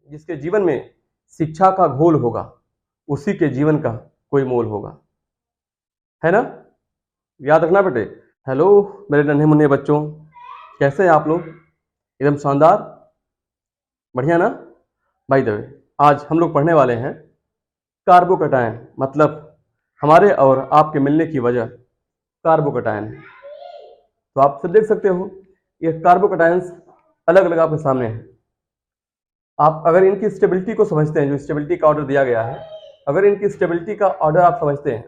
जिसके जीवन में शिक्षा का घोल होगा, उसी के जीवन का कोई मोल होगा। है ना? याद रखना बेटे। हेलो मेरे नन्हे मुन्ने बच्चों, कैसे हैं आप लोग? एकदम शानदार, बढ़िया ना? बाय द वे, आज हम लोग पढ़ने वाले हैं कार्बोकैटायन, मतलब हमारे और आपके मिलने की वजह कार्बोकैटायन है। तो आप सब देख सकते हो ये कार्बोकैटायंस अलग अलग आपके सामने हैं। आप अगर इनकी स्टेबिलिटी को समझते हैं, जो स्टेबिलिटी का ऑर्डर दिया गया है, अगर इनकी स्टेबिलिटी का ऑर्डर आप समझते हैं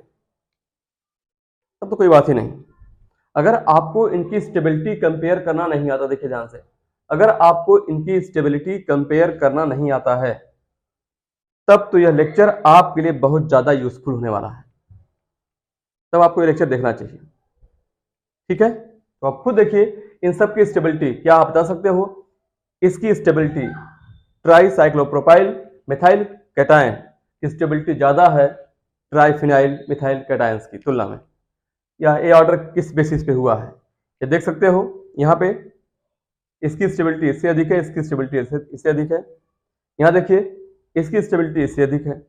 तब तो कोई बात ही नहीं। अगर आपको इनकी स्टेबिलिटी कंपेयर करना नहीं आता, देखिए ध्यान से, अगर आपको इनकी स्टेबिलिटी कंपेयर करना नहीं आता है तब तो यह लेक्चर आपके लिए बहुत ज्यादा यूजफुल होने वाला है। तब आपको ये लेक्चर देखना चाहिए। ठीक है, तो आप खुद देखिए इन सब की स्टेबिलिटी क्या आप बता सकते हो? इसकी स्टेबिलिटी ट्राईसाइक्लोप्रोपाइल मिथाइल कैटायन की स्टेबिलिटी ज्यादा है ट्राइफिनाइल मिथाइल कैटायंस की तुलना में। ये ऑर्डर किस बेसिस पे हुआ है ये देख सकते हो। यहाँ पे इसकी स्टेबिलिटी इससे अधिक है, इसकी स्टेबिलिटी इससे अधिक है। यहाँ देखिए इसकी स्टेबिलिटी इससे अधिक है।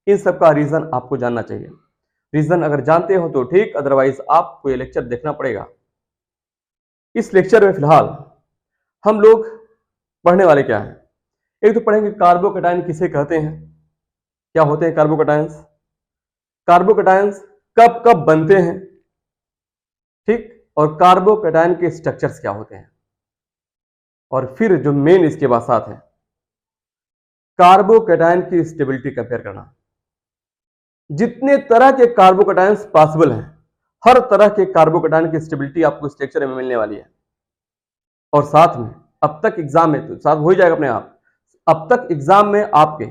इन सब का रीजन आपको जानना चाहिए। रीजन अगर जानते हो तो ठीक, अदरवाइज आपको ये लेक्चर देखना पड़ेगा। इस लेक्चर में फिलहाल हम लोग पढ़ने वाले क्या है? एक तो पढ़ेंगे कार्बोकैटायन किसे कहते हैं, क्या होते हैं कार्बोकैटायंस, कार्बोकैटायंस कब कब बनते हैं, ठीक, और कार्बोकैटायन के स्ट्रक्चर्स क्या होते हैं, और फिर जो मेन इसके बाद साथ है कार्बोकैटायन की स्टेबिलिटी कंपेयर करना। जितने तरह के कार्बोकैटायंस पॉसिबल हैं, हर तरह के कार्बोकैटायन की स्टेबिलिटी आपको इस लेक्चर में मिलने वाली है। और साथ में अब तक एग्जाम में तो साथ हो ही जाएगा अपने आप, अब तक एग्जाम में आपके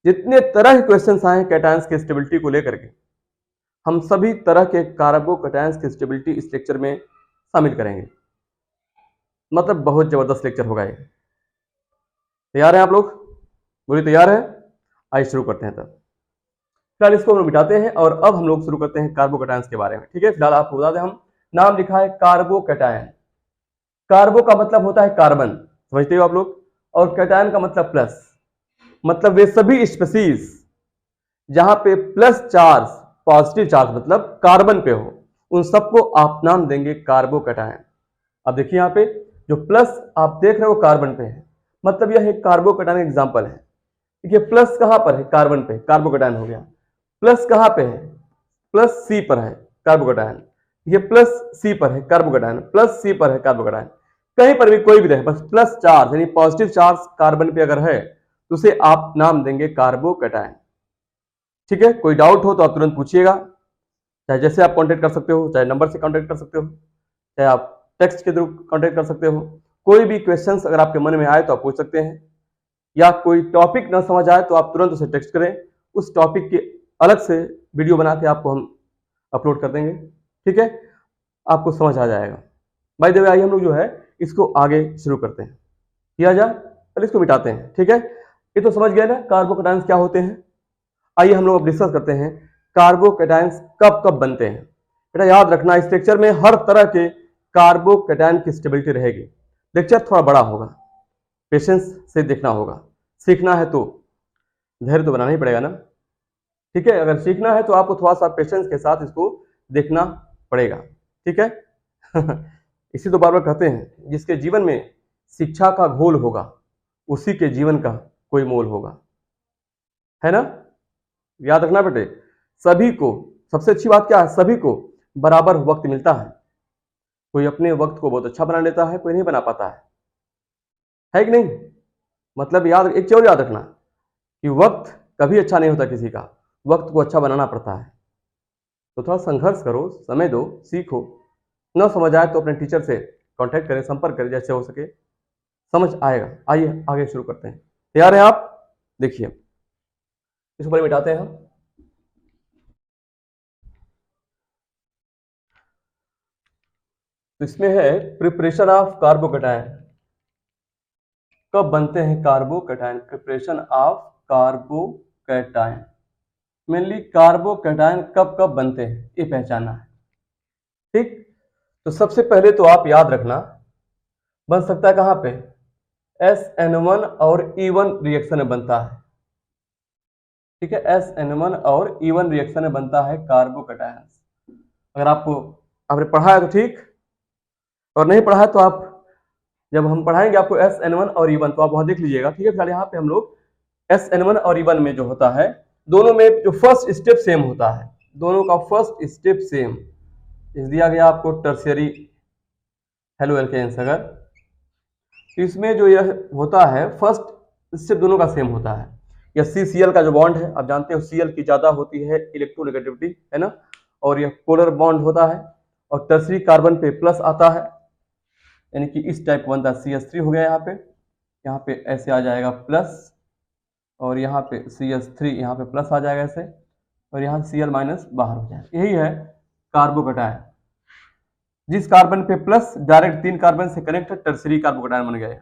जितने तरह के क्वेश्चंस आए हैं कैटायंस की स्टेबिलिटी को लेकर के, हम सभी तरह के कार्बोकैटायंस की स्टेबिलिटी इस लेक्चर में शामिल करेंगे। मतलब बहुत जबरदस्त लेक्चर होगा ये। तैयार हैं आप लोग? पूरी तैयार है? आइए शुरू करते हैं। तब फिलहाल इसको हम मिटाते हैं और अब हम लोग शुरू करते हैं कार्बोकैटायंस के बारे में। ठीक है, फिलहाल आपको बता दें, हम नाम लिखा है कार्बोकैटायन। कार्बो का मतलब होता है कार्बन, समझते हो आप लोग, और कैटायन का मतलब प्लस। मतलब वे सभी स्पीशीज जहां पे प्लस चार्ज, पॉजिटिव चार्ज मतलब कार्बन पे हो, उन सबको आप नाम देंगे कार्बोकैटायन। अब देखिए यहाँ पे जो प्लस आप देख रहे हो कार्बन पे है, मतलब यह एक कार्बोकैटायन एग्जांपल है। देखिए प्लस कहां पर है? कार्बन पे, कार्बोकैटायन हो गया। प्लस कहां पे है? प्लस सी पर है, कार्बोकैटायन। ये प्लस सी पर है कार्बोकैटायन, प्लस सी पर है कार्बोकैटायन। कहीं पर भी कोई भी रहे, बस प्लस चार्ज यानी पॉजिटिव चार्ज कार्बन पे अगर है तो उसे आप नाम देंगे कार्बोकैटायन। ठीक है, कोई डाउट हो तो आप तुरंत पूछिएगा, चाहे जैसे आप कांटेक्ट कर सकते हो, चाहे नंबर से कांटेक्ट कर सकते हो, चाहे आप टेक्स्ट के थ्रू कांटेक्ट कर सकते हो। कोई भी क्वेश्चंस अगर आपके मन में आए तो आप पूछ सकते हैं, या कोई टॉपिक ना समझ आए तो आप तुरंत उसे टेक्स्ट करें, उस टॉपिक की अलग से वीडियो बना के आपको हम अपलोड कर देंगे। ठीक है, आपको समझ आ जाएगा। बाय द वे आइए हम लोग जो है इसको आगे शुरू करते हैं। किया जाए, पहले इसको मिटाते हैं। ठीक है, ये तो समझ गए ना कार्बोकैटायंस क्या होते हैं। आइए हम लोग अब डिस्कस करते हैं कार्बोकैटायंस कब कब बनते हैं। बेटा याद रखना, इस लेक्चर में हर तरह के कार्बोकैटायन की स्टेबिलिटी रहेगी। लेक्चर थोड़ा बड़ा होगा, पेशेंस से देखना होगा। सीखना है तो धैर्य तो बनाना ही पड़ेगा ना। ठीक है, अगर सीखना है तो आपको थोड़ा सा पेशेंस के साथ इसको देखना पड़ेगा। ठीक है इसी तो बार बार कहते हैं, जिसके जीवन में शिक्षा का घोल होगा उसी के जीवन का कोई मोल होगा। है ना? याद रखना बेटे, सभी को, सबसे अच्छी बात क्या है, सभी को बराबर वक्त मिलता है। कोई अपने वक्त को बहुत अच्छा बना लेता है, कोई नहीं बना पाता है कि नहीं? मतलब याद, एक चीज और याद रखना कि वक्त कभी अच्छा नहीं होता किसी का, वक्त को अच्छा बनाना पड़ता है। तो थोड़ा संघर्ष करो, समय दो, सीखो। न समझ आए तो अपने टीचर से कांटेक्ट करें, संपर्क करें, जैसे हो सके, समझ आएगा। आइए आगे शुरू करते हैं। तैयार हैं आप? देखिए इसको पहले मिटाते हैं हम। तो इसमें है प्रिपरेशन ऑफ कार्बोकैटायन। कब बनते हैं carbocation? Preparation of carbocation, mainly carbocation कब कब बनते हैं ये पहचानना है। ठीक, तो सबसे पहले तो आप याद रखना, बन सकता है कहां पे? SN1 और E1 रिएक्शन में बनता है, ठीक है। SN1 और E1 रिएक्शन में बनता है कार्बोकैटायंस। अगर आपको आपने पढ़ा है तो ठीक, और नहीं पढ़ा है तो आप जब हम पढ़ाएंगे आपको SN1 और E1 तो आप वहां देख लीजिएगा, ठीक है। फिलहाल यहाँ पे हम लोग SN1 और E1 में जो होता है, दोनों में जो फर्स्ट स्टेप सेम होता है, दोनों का फर्स्ट स्टेप सेम। इस दिया गया आपको टर्शियरी हेलो एल्केन्स, अगर इसमें जो यह होता है फर्स्ट स्टेप दोनों का सेम होता है। यह CCl का जो बॉन्ड है, आप जानते हो Cl की ज्यादा होती है इलेक्ट्रोनेगेटिविटी, है ना, और यह पोलर बॉन्ड होता है, और टर्शियरी कार्बन पे प्लस आता है, यानी कि इस टाइप बनता है। CH3 हो गया, यहाँ पे ऐसे आ जाएगा प्लस, और यहाँ पे CH3 यहाँ पे प्लस आ जाएगा ऐसे, और यहाँ Cl माइनस बाहर हो जाएगा। यही है कार्बोकैटायन। जिस कार्बन पे प्लस डायरेक्ट 3 कार्बन से कनेक्ट है, टर्शियरी कार्बोकैटायन बन गया।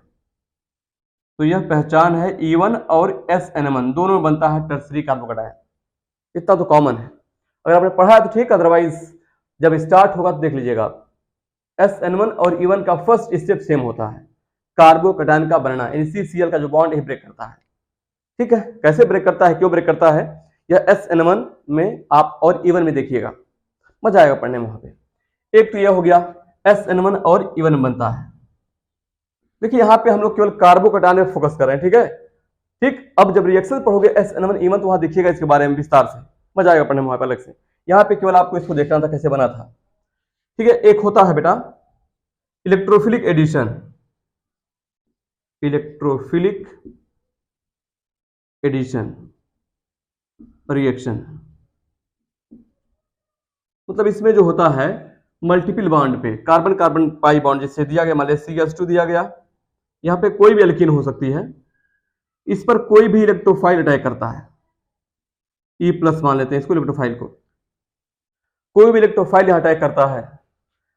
तो यह पहचान है E1 और SN1 दोनों में बनता है टर्शियरी कार्बोकैटायन। इतना तो कॉमन है, अगर आपने पढ़ा है तो ठीक, अदरवाइज जब स्टार्ट होगा तो देख लीजिएगा। SN1 और E1 का फर्स्ट स्टेप सेम होता है, कार्बोकैटायन का बनना, यानी CCl का जो बॉन्ड है ब्रेक करता है, ठीक है। कैसे ब्रेक करता है, क्यों ब्रेक करता है, यह SN1 में आप और E1 में देखिएगा, मजा आएगा पढ़ने में वहां पे। एक तो यह हो गया SN1 और E1 में बनता है। देखिए यहाँ पे हम लोग केवल कार्बोकैटायन में फोकस कर रहे हैं, ठीक है। ठीक, अब जब रिएक्शन पढ़ोगे SN1 E1 तो वहां देखिएगा इसके बारे में विस्तार से, मजा आएगा पढ़ने में वहां पे अलग से। यहाँ पे केवल आपको इसको देखना था कैसे बना था, ठीक है। एक होता है बेटा electrophilic addition, electrophilic addition reaction, मतलब इसमें जो होता है मल्टीपल बॉन्ड पे कार्बन कार्बन पाई बॉन्ड जैसे दिया गया, मान लिया CH2 दिया गया, यहाँ पे कोई भी एल्कीन हो सकती है, इस पर कोई भी इलेक्ट्रोफाइल अटैक करता है, E+ मान लेते हैं इसको इलेक्ट्रोफाइल को, कोई भी इलेक्ट्रोफाइल यहाँ अटैक करता है।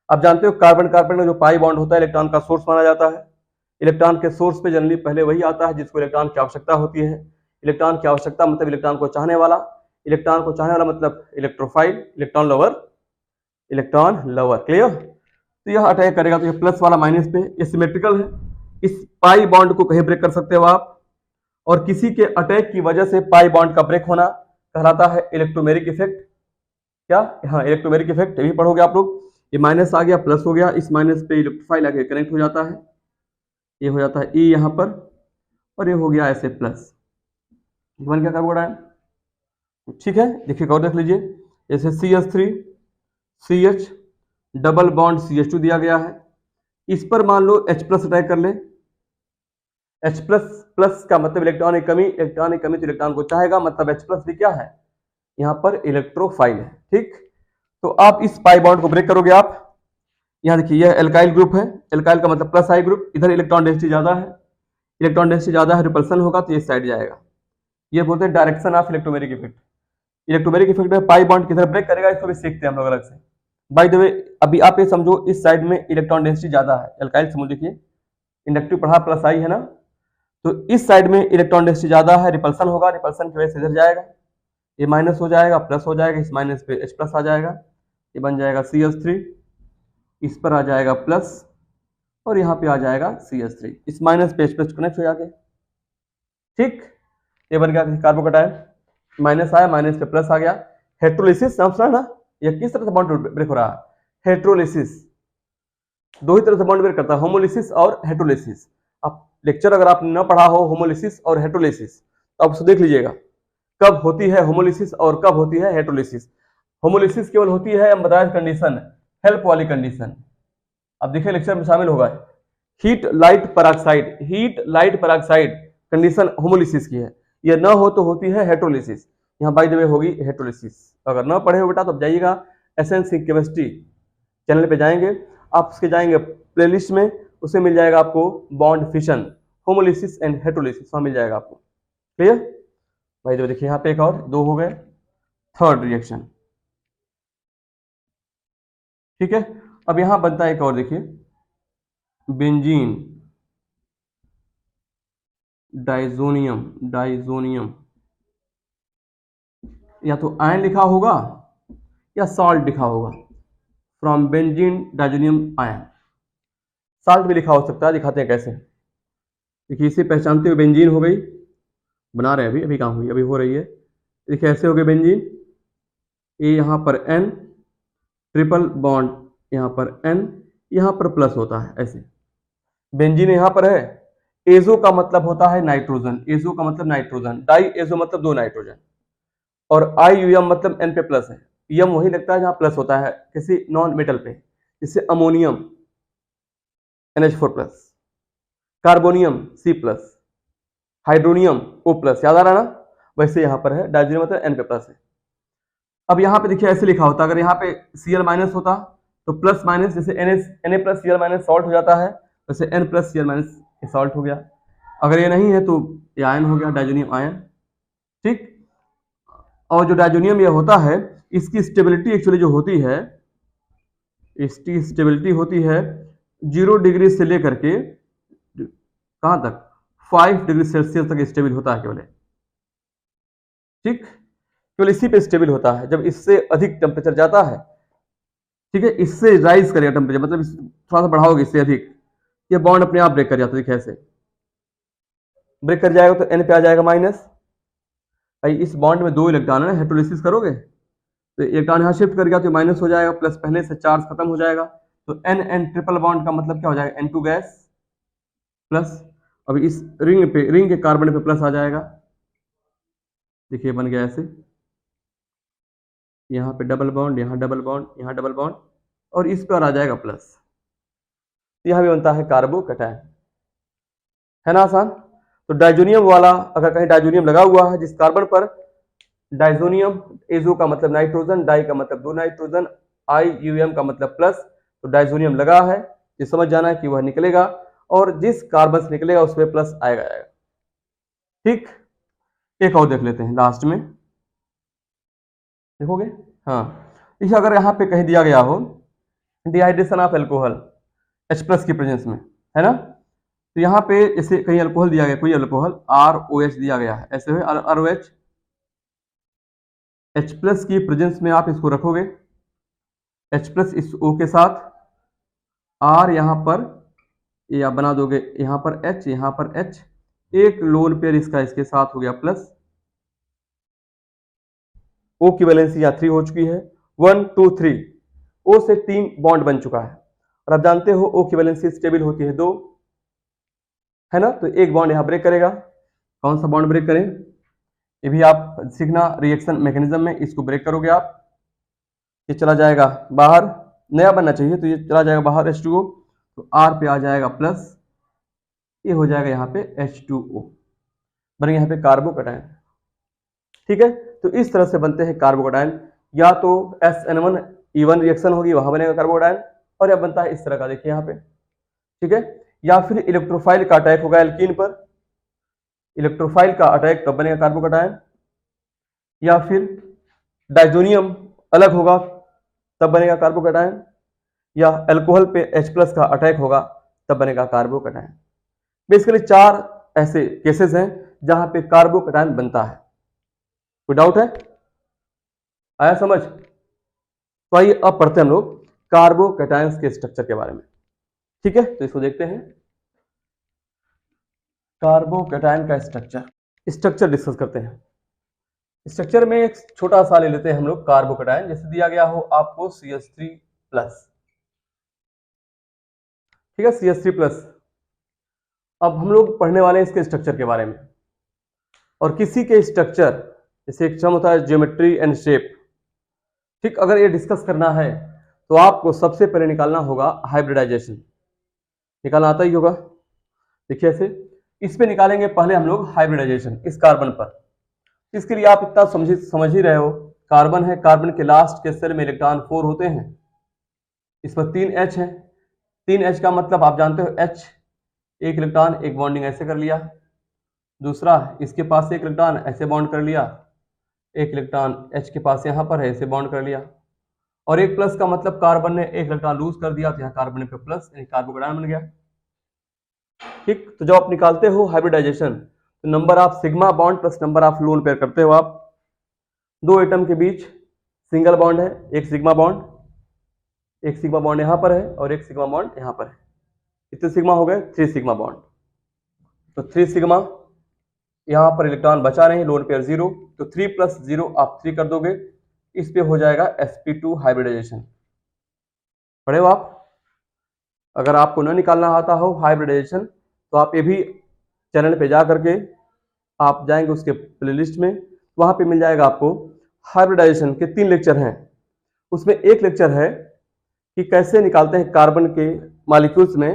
आप जानते हो कार्बन कार्बन में जो पाई बॉन्ड होता है इलेक्ट्रॉन का सोर्स माना जाता है। इलेक्ट्रॉन के सोर्स पे जनरली पहले वही आता है जिसको इलेक्ट्रॉन की आवश्यकता होती है। इलेक्ट्रॉन की आवश्यकता मतलब इलेक्ट्रॉन को चाहने वाला, इलेक्ट्रॉन को चाहने वाला मतलब electrophile, electron lover, electron lover, clear. तो यह अटैक करेगा, तो यह प्लस वाला माइनस पे, ये सिमेट्रिकल है, इस पाई बॉन्ड को कहीं ब्रेक कर सकते हो आप, और किसी के अटैक की वजह से पाई बॉन्ड का ब्रेक होना कहलाता है इलेक्ट्रोमेरिक इफेक्ट। क्या, हाँ इलेक्ट्रोमेरिक इफेक्ट, ये भी पढ़ोगे आप लोग। ये माइनस आ गया प्लस हो गया, इस माइनस पे इलेक्ट्रोफाइल आके कनेक्ट हो जाता है, ये हो जाता है E यहाँ पर, और ये हो गया ऐसे प्लस, बन गया कार्बोकैटायन, ठीक है। देखिए और देख लीजिए, जैसे CH3 CH double bond CH2 दिया गया है, इस पर मान लो H+ अटैक कर ले, H+ का मतलब इलेक्ट्रॉन की कमी, इलेक्ट्रॉन की कमी तो इलेक्ट्रॉन को चाहेगा, मतलब H+ भी क्या है यहाँ पर इलेक्ट्रोफाइल है, ठीक। तो आप इस पाई बॉन्ड को ब्रेक करोगे आप, यहाँ देखिए यह एल्काइल ग्रुप है, एल्काइल का मतलब प्लस आई ग्रुप, इधर इलेक्ट्रॉन डेंसिटी ज्यादा है, इलेक्ट्रॉन डेंसिटी ज्यादा है, रिपल्सन होगा तो ये साइड जाएगा। ये बोलते हैं direction of electromeric effect. Electromeric effect में पाई बॉन्ड किधर ब्रेक करेगा इसको भी सीखते हैं हम लोग अलग से। बाय द वे अभी आप ये समझो इस साइड में इलेक्ट्रॉन डेंसिटी ज्यादा है, एल्काइल समझ देखिए, इंडक्टिव पढ़ा प्लस आई है ना, तो इस साइड में इलेक्ट्रॉन डेंसिटी ज्यादा है, रिपल्सन होगा, रिपल्सन की वजह से इधर जाएगा, ये माइनस हो जाएगा प्लस हो जाएगा, इस माइनस पे H+ आ जाएगा, ये बन जाएगा CH3, इस पर आ जाएगा प्लस, और यहाँ पे आ जाएगा CH3, इस माइनस पे H+ कनेक्ट हो जाके, ठीक। ये बन गया कार्बोकैटायन, माइनस आया माइनस पे प्लस आ गया। हेट्रोलिसिस नाम सुना ना, ये किस तरह से बॉन्ड ब्रेक हो रहा है, हेट्रोलिसिस, दो ही तरह से बॉन्ड ब्रेक करता है, होमोलिसिस और हेट्रोलिसिस। आप लेक्चर अगर आपने न पढ़ा हो होमोलिसिस और हेट्रोलिसिस तो आप उसको देख लीजिएगा, कब होती है होमोलिसिस और कब होती है हेट्रोलिसिस। होमोलिसिस केवल होती है हम बताया कंडीशन, हेल्प वाली कंडीशन, अब देखिए लेक्चर में शामिल होगा, heat light peroxide, heat light peroxide condition homolysis की है, ये न हो तो होती है हेट्रोलिसिस। यहाँ बाय द वे होगी हेट्रोलिसिस। अगर न पढ़े हो बेटा तो अब जाइएगा एसेंस इन केमिस्ट्री चैनल पे जाएंगे, आप उसके जाएंगे प्लेलिस्ट में, उसे मिल जाएगा आपको बॉन्ड फिशन, होमोलिसिस एंड हेट्रोलिसिस, वहां मिल जाएगा आपको, क्लियर। भाई जो देखिए यहाँ पे एक और दो हो गए, थर्ड रिएक्शन, ठीक है। अब यहां बनता है एक और, देखिए बेंजीन डाइजोनियम, डाइजोनियम, या तो आयन लिखा होगा या सॉल्ट लिखा होगा, from benzene diazonium ion, salt भी लिखा हो सकता है, दिखाते हैं कैसे। देखिए इसे पहचानते हुए बेंजीन हो गई, बना रहे हैं अभी कहाँ हुई, अभी हो रही है। देखिए ऐसे हो गए बेंजीन, ये यहाँ पर N, ट्रिपल बॉन्ड यहाँ पर N, यहाँ पर प्लस होता है ऐसे। बेंजीन यहाँ पर है, एजो का मतलब होता है नाइट्रोजन, एजो का मतलब नाइट्रोजन, डाई एजो मतलब दो नाइट्रोजन, और IUM मतलब N पे प्लस है। यम वही लगता है जहां प्लस होता है किसी नॉन मेटल पे, जैसे ammonium NH4 plus, carbonium C plus, hydronium O plus, याद आ रहा ना। वैसे यहाँ पर है डाइजीनियम मतलब N पे प्लस है। अब यहाँ पे देखिए ऐसे लिखा होता, अगर यहाँ पे Cl माइनस होता तो प्लस माइनस, जैसे Na plus Cl minus salt हो जाता है, वैसे N plus Cl minus salt हो गया। अगर ये नहीं है तो ये आयन हो गया, डाइजोनियम आयन। ठीक, और जो डाइजोनियम ये होता है, इसकी स्टेबिलिटी एक्चुअली जो होती है, इसकी स्टेबिलिटी होती है 0 डिग्री से लेकर के कहां तक, 5 डिग्री सेल्सियस तक स्टेबल होता है केवल। ठीक, केवल इसी पे स्टेबल होता है। जब इससे अधिक टेम्परेचर जाता है, ठीक है, इससे राइज करेगा टेम्परेचर, मतलब थोड़ा सा बढ़ाओगे इससे अधिक, ये बॉन्ड अपने आप ब्रेक कर जाता है। देखिए ऐसे ब्रेक कर जाएगा तो N पे आ जाएगा माइनस। भाई इस बॉन्ड में 2 इलेक्ट्रॉन है ना, हाइड्रोलिसिस करोगे तो इलेक्ट्रॉन यहाँ शिफ्ट कर गया तो माइनस हो जाएगा, प्लस पहले से चार्ज खत्म हो जाएगा, तो NN ट्रिपल बॉन्ड का मतलब क्या हो जाएगा, N2 गैस प्लस, अभी इस रिंग पे, रिंग के कार्बन पे प्लस आ जाएगा। देखिए बन गया ऐसे, यहाँ पे डबल बॉन्ड, यहाँ डबल बॉन्ड, यहाँ डबल बॉन्ड, और इस पर आ जाएगा प्लस। यहाँ भी बनता है कार्बोकैटायन, है ना आसान। तो डाइजोनियम वाला, अगर कहीं डाइजोनियम लगा हुआ है जिस कार्बन पर, डाइजोनियम, एजो का मतलब नाइट्रोजन, डाई का मतलब दो नाइट्रोजन, IUM का मतलब प्लस, तो डाइजोनियम लगा है, ये समझ जाना है कि वह निकलेगा, और जिस कार्बन से निकलेगा उसमें प्लस आएगा। ठीक, एक और देख लेते हैं लास्ट में, देखोगे। हाँ, देखिए अगर यहाँ पे कहीं दिया गया हो dehydration of alcohol H plus की प्रेजेंस में, है ना, तो यहाँ पे जैसे कहीं अल्कोहल दिया गया, कोई अल्कोहल ROH दिया गया है, ऐसे है ROH, H प्लस की प्रेजेंस में आप इसको रखोगे, H प्लस इस O के साथ, R यहाँ पर, ये आप बना दोगे यहाँ पर H, यहाँ पर H, एक लोन पेयर इसका इसके साथ हो गया प्लस, O की वैलेंसी यहाँ 3 हो चुकी है, 1 2 3, O से 3 बॉन्ड बन चुका है, और आप जानते हो O की वैलेंसी स्टेबल होती है 2, है ना, तो एक बॉन्ड यहाँ ब्रेक करेगा। कौन सा बॉन्ड ब्रेक करें, ये भी आप सीखना रिएक्शन मैकेनिज्म में, इसको ब्रेक करोगे आप, ये चला जाएगा बाहर, नया बनना चाहिए, तो ये चला जाएगा बाहर H2O, तो R पे आ जाएगा प्लस, ये हो जाएगा यहाँ पे H2O, बनेगा यहाँ पे कार्बोकैटायन। ठीक है, तो इस तरह से बनते हैं कार्बोकैटायन, या तो SN1E1 रिएक्शन होगी वहां बनेगा कार्बोकैटायन, और यह बनता है इस तरह का, देखिए यहाँ पे। ठीक है, या फिर इलेक्ट्रोफाइल का अटैक होगा एल्कीन पर, इलेक्ट्रोफाइल का अटैक तब बनेगा कार्बोकैटायन, या फिर डाइजोनियम अलग होगा तब बनेगा कार्बोकैटायन, या अल्कोहल पे H प्लस का अटैक होगा तब बनेगा कार्बोकैटायन। बेसिकली 4 ऐसे केसेस हैं जहां पे कार्बोकैटायन बनता है। कोई डाउट है, आया समझ। तो आइए अब पढ़ते हैं हम लोग कार्बोकैटायंस के स्ट्रक्चर के बारे में। ठीक है, तो इसको देखते हैं, कार्बोकैटायन का स्ट्रक्चर डिस्कस करते हैं। स्ट्रक्चर में एक छोटा सा ले लेते हैं हम लोग कार्बोकैटायन, जैसे दिया गया हो आपको CH3 प्लस, ठीक है, CH3 प्लस। अब हम लोग पढ़ने वाले हैं इसके स्ट्रक्चर के बारे में, और किसी के स्ट्रक्चर, जैसे एक टर्म होता है ज्योमेट्री एंड शेप, ठीक, अगर ये डिस्कस करना है तो आपको सबसे पहले निकालना होगा हाइब्रिडाइजेशन, निकालना आता ही होगा। देखिए ऐसे, इस पे निकालेंगे पहले हम लोग हाइब्रिडाइजेशन इस कार्बन पर। इसके लिए आप इतना समझ ही रहे हो, कार्बन है, कार्बन के लास्ट के सेल में इलेक्ट्रॉन 4 होते हैं, इस पर 3 H है, 3 H का मतलब आप जानते हो H, एक इलेक्ट्रॉन एक बॉन्डिंग ऐसे कर लिया, दूसरा इसके पास एक इलेक्ट्रॉन ऐसे बॉन्ड कर लिया, एक इलेक्ट्रॉन H के पास यहाँ पर है ऐसे बॉन्ड कर लिया, और एक प्लस का मतलब कार्बन ने एक इलेक्ट्रॉन लूज कर दिया तो यहाँ कार्बन पे प्लस, यानी कार्बोकैटायन बन गया। ठीक, तो जब आप निकालते हो हाइब्रिडाइजेशन तो number of sigma bond plus number of lone pair करते हो आप। 2 एटम के बीच सिंगल बॉन्ड है, एक सिग्मा बॉन्ड यहाँ पर है और एक सिग्मा बॉन्ड यहाँ पर है। कितने सिग्मा हो गए, 3 सिग्मा बॉन्ड। तो 3 सिग्मा, यहाँ पर इलेक्ट्रॉन बचा नहीं, लोन पेयर 0, तो 3 + 0 आप 3 कर दोगे, इस पे हो जाएगा sp2 हाइब्रिडाइजेशन। पढ़े हो आप? अगर आपको न निकालना आता हो हाइब्रिडाइजेशन तो आप ये भी चैनल पे जा करके आप जाएंगे उसके प्लेलिस्ट में, वहां पे मिल जाएगा आपको हाइब्रिडाइजेशन के 3 लेक्चर हैं। उसमें एक लेक्चर है कि कैसे निकालते हैं कार्बन के मॉलिक्यूल्स में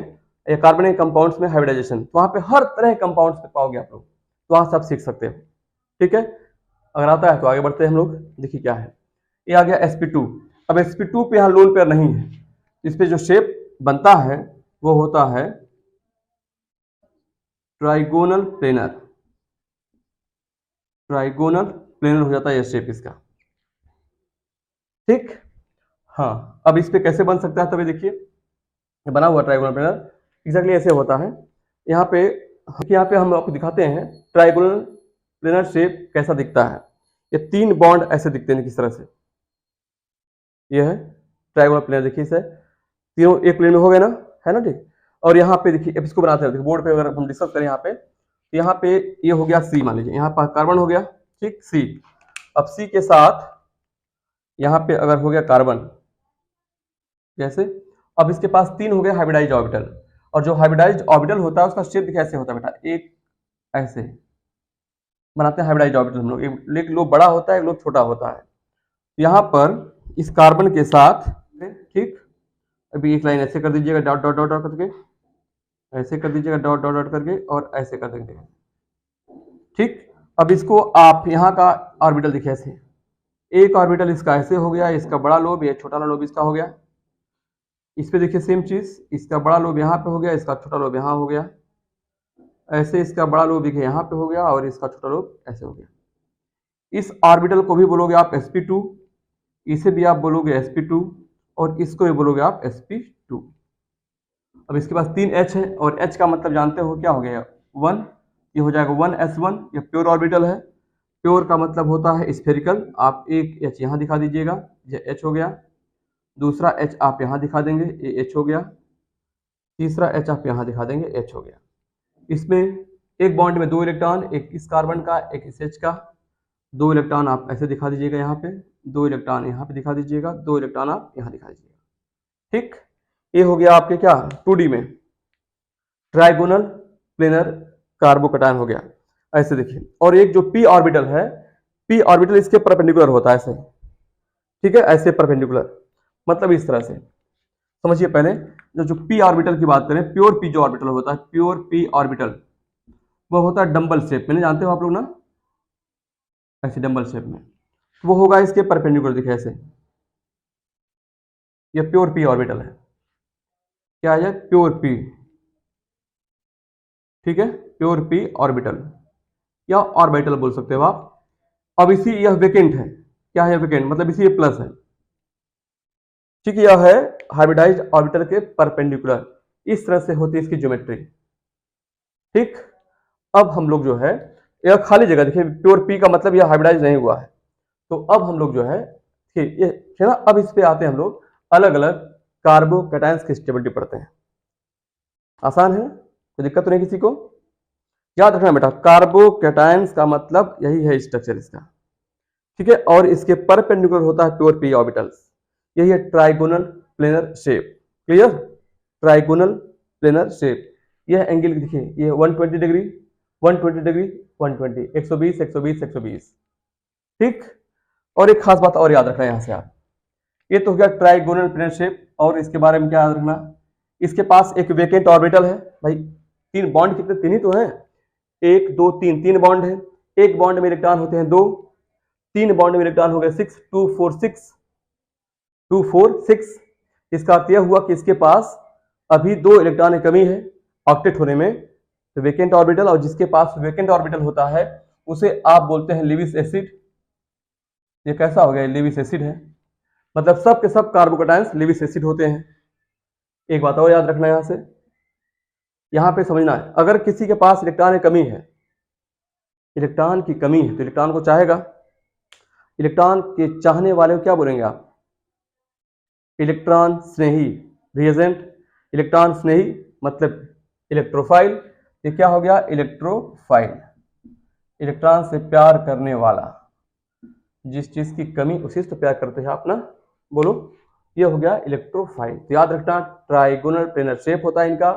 या कार्बन के कंपाउंड्स में हाइब्रिडाइजेशन। तो वहां पे हर तरह के कंपाउंड्स पे पाओगे आप लोग, तो वहां सब सीख सकते हो। ठीक है, अगर आता है तो आगे बढ़ते हैं हम लोग। देखिए क्या है, ये आ गया sp2। अब sp2 पे यहाँ लोन पेयर नहीं है, इस पे जो शेप बनता है वो होता है ट्राइगोनल प्लेनर। ट्राइगोनल प्लेनर हो जाता है ये शेप इसका। ठीक, हाँ। अब इस पे कैसे बन सकता है, तभी देखिए ये बना हुआ ट्राइगोनल प्लेनर एग्जैक्टली ऐसे होता है। यहाँ पे हम आपको दिखाते हैं ट्राइगोनल प्लेनर शेप कैसा दिखता है। ये 3 बॉन्ड ऐसे दिखते हैं किस तरह से, ये है ट्राइगोनल प्लेनर। देखिए इसे तीनों एक प्लेन में हो गए ना, है ना, ठीक। और यहाँ पे देखिए, अब इसको बनाते हैं बोर्ड पे, अगर हम डिस्कस करें यहाँ पे ये हो गया सी, मान लीजिए यहाँ पर कार्बन हो गया, ठीक, सी। अब सी के साथ यहाँ पे अगर हो गया कार्बन जैसे, अब इसके पास 3 हो गए हाइब्रिडाइज्ड ऑर्बिटल, और जो हाइब्रिडाइज्ड ऑर्बिटल होता है उसका शेप कैसे होता है बेटा, एक ऐसे बनाते हैं हाइब्रिडाइज्ड ऑर्बिटल हम लोग। एक लोब बड़ा होता है, एक लोब छोटा होता है। यहाँ पर इस कार्बन के साथ, ठीक, अभी एक लाइन ऐसे कर दीजिएगा, डॉट डॉट डॉट डॉट करके, ऐसे कर दीजिएगा डॉट डॉट डॉट करके, और ऐसे कर देंगे, ठीक। अब इसको आप यहाँ का ऑर्बिटल देखिए ऐसे, एक ऑर्बिटल इसका ऐसे हो गया, इसका बड़ा लोब, ये छोटा लोब इसका हो गया। इस पे देखिए सेम चीज, इसका बड़ा लोब यहाँ पे हो गया, इसका छोटा लोब यहाँ हो गया। ऐसे इसका बड़ा लोब देखिए यहाँ पे हो गया, और इसका छोटा लोब ऐसे हो गया। इस ऑर्बिटल को भी बोलोगे आप sp2, इसे भी आप बोलोगे sp2, और इसको भी बोलोगे आप sp2। अब इसके पास 3 H है, और H का मतलब जानते हो क्या हो गया, 1, ये हो जाएगा 1s1, ये प्योर ऑर्बिटल है। प्योर का मतलब होता है स्फेरिकल, आप एक H यहाँ दिखा दीजिएगा, ये H हो गया। दूसरा H आप यहाँ दिखा देंगे, ये H हो गया। तीसरा H आप यहाँ दिखा देंगे, H हो गया। इसमें एक बॉन्ड में 2 इलेक्ट्रॉन, एक इस कार्बन का, एक इस H का। 2 इलेक्ट्रॉन आप ऐसे दिखा दीजिएगा यहाँ पे, 2 इलेक्ट्रॉन यहाँ पे दिखा दीजिएगा, 2 इलेक्ट्रॉन आप यहाँ दिखा दीजिएगा। ठीक, ये हो गया आपके क्या 2D में ट्राइगोनल प्लेनर कार्बोकैटायन हो गया, ऐसे देखिए। और एक जो p ऑर्बिटल है, p ऑर्बिटल इसके परपेंडिकुलर होता है ऐसे, ठीक है, ऐसे परपेंडिकुलर, मतलब इस तरह से समझिए। पहले जो p ऑर्बिटल की बात करें, प्योर p जो ऑर्बिटल होता है, प्योर p ऑर्बिटल वो होता है डम्बल शेप में, जानते हो आप लोग ना, ऐसे डम्बल शेप में, वो होगा इसके परपेंडिकुलर, देखिए ऐसे। ये प्योर p ऑर्बिटल है, क्या है, प्योर p, ठीक है, प्योर p ऑर्बिटल या ऑर्बिटल बोल सकते हो आप। अब इसी यह वेकेंट है, क्या है वेकेंट, मतलब इसी ये प्लस है, ठीक है। यह है हाइब्रिडाइज्ड ऑर्बिटल के परपेंडिकुलर, इस तरह से होती है इसकी ज्योमेट्री, ठीक। अब हम लोग जो है, यह खाली जगह देखिए, प्योर p का मतलब यह हाइब्रिडाइज नहीं हुआ है। तो अब हम लोग जो है, ठीक, ये है ना। अब इस पे आते हैं हम लोग, अलग अलग कार्बोकैटायंस की स्टेबिलिटी पढ़ते हैं। आसान है, कोई दिक्कत तो नहीं किसी को। याद रखना बेटा, कार्बोकैटायंस का मतलब यही है स्ट्रक्चर इसका, ठीक है। और इसके परपेंडिकुलर होता है प्योर p ऑर्बिटल्स, यही है trigonal planar shape. Clear, trigonal planar shape. यह एंगल देखिए, ये 120 डिग्री, 120 डिग्री, 120, 120, 120, 120, ठीक। और एक खास बात और याद रखना यहां से आप, ये तो हो गया ट्राइगोनल प्लेनर शेप। और इसके बारे में क्या याद रखना, इसके पास एक वेकेंट ऑर्बिटल है भाई। 3 बॉन्ड कितने, 3 ही तो है, 1 2 3, 3 बॉन्ड है। एक बॉन्ड में इलेक्ट्रॉन होते हैं 2, 3 बॉन्ड में इलेक्ट्रॉन हो गए 6, 2 4 6, 2 4 6। इसका अर्थ यह हुआ कि इसके पास अभी 2 इलेक्ट्रॉन की कमी है ऑक्टेट होने में, तो वेकेंट ऑर्बिटल। और जिसके पास वेकेंट ऑर्बिटल होता है उसे आप बोलते हैं लेविस एसिड। ये कैसा हो गया, लेविस एसिड है, मतलब सब के सब कार्बोकैटायंस लेविस एसिड होते हैं। एक बात और याद रखना यहां से, यहां पे समझना है, अगर किसी के पास इलेक्ट्रॉन की कमी है, इलेक्ट्रॉन की कमी है, तो इलेक्ट्रॉन को चाहेगा। इलेक्ट्रॉन के चाहने वाले को क्या बोलेंगे आप, इलेक्ट्रॉन स्नेही, रिएजेंट। इलेक्ट्रॉन स्नेही मतलब इलेक्ट्रोफाइल, ये क्या हो गया, इलेक्ट्रोफाइल, इलेक्ट्रॉन से प्यार करने वाला, जिस चीज की कमी उसी से प्यार करते हैं आप ना, बोलो, ये हो गया इलेक्ट्रोफाइल। तो याद रखना ट्राइगोनल प्लेनर शेप होता है इनका,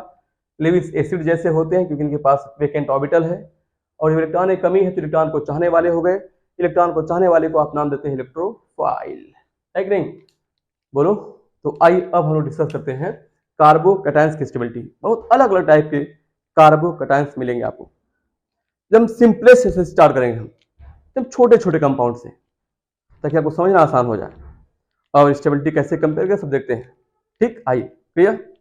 लेविस एसिड जैसे होते हैं क्योंकि इनके पास वेकेंट ऑर्बिटल है, और इलेक्ट्रॉन की कमी है तो इलेक्ट्रॉन को चाहने वाले हो गए, इलेक्ट्रॉन को चाहने वाले को आप नाम देते हैं इलेक्ट्रोफाइल, है कि नहीं, बोलो। तो आइए अब हम लोग डिस्कस करते हैं कार्बोकैटायंस की स्टेबिलिटी। बहुत अलग अलग टाइप के कार्बोकैटायंस मिलेंगे आपको। जब हम सिंपलेस्ट से स्टार्ट करेंगे, हम जब छोटे छोटे कंपाउंड से, ताकि आपको समझना आसान हो जाए, और स्टेबिलिटी कैसे कंपेयर कर सब देखते हैं, ठीक, आइए, क्लियर।